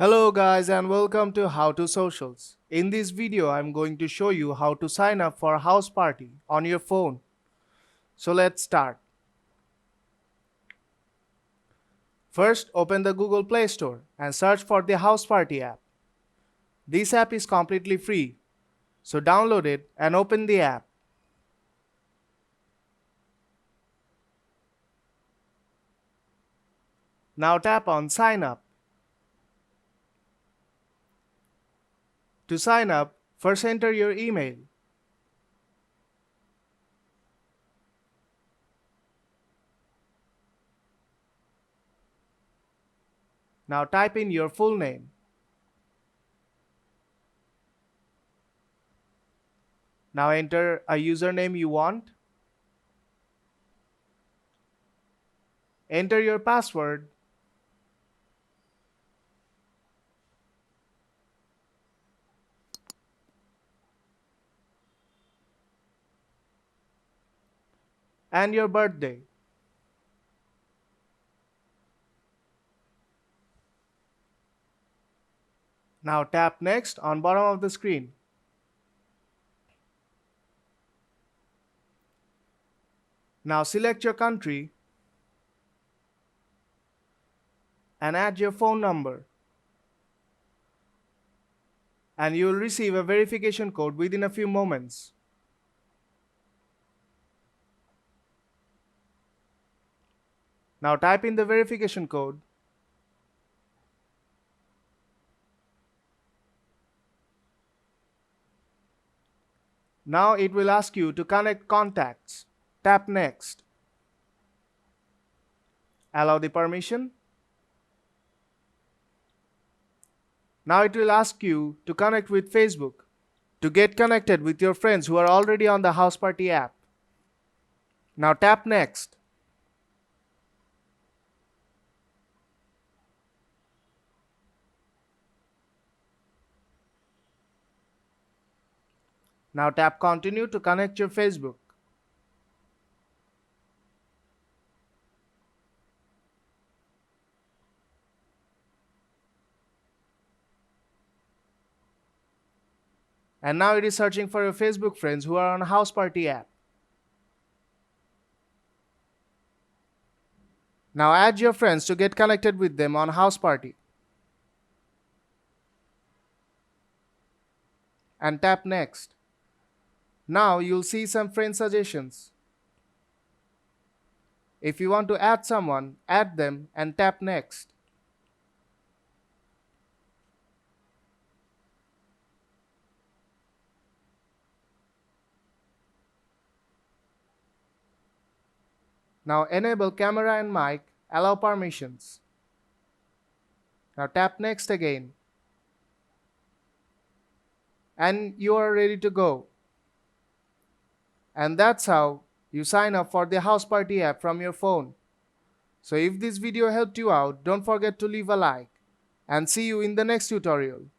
Hello guys and welcome to How to Socials. In this video I'm going to show you how to sign up for Houseparty on your phone. So let's start. First open the Google Play Store and search for the Houseparty app. This app is completely free, so download it and open the app. Now tap on Sign Up. To sign up, first enter your email. Now type in your full name. Now enter a username you want. Enter your password. And your birthday. Now tap Next on bottom of the screen. Now select your country and add your phone number. And you will receive a verification code within a few moments. Now type in the verification code. Now it will ask you to connect contacts. Tap Next. Allow the permission. Now it will ask you to connect with Facebook to get connected with your friends who are already on the Houseparty app. Now tap Next. Now tap Continue to connect your Facebook. And now it is searching for your Facebook friends who are on Houseparty app. Now add your friends to get connected with them on Houseparty. And tap Next. Now you'll see some friend suggestions. If you want to add someone, add them and tap Next. Now enable camera and mic, allow permissions. Now tap Next again. And you are ready to go. And that's how you sign up for the Houseparty app from your phone. So if this video helped you out, don't forget to leave a like and see you in the next tutorial.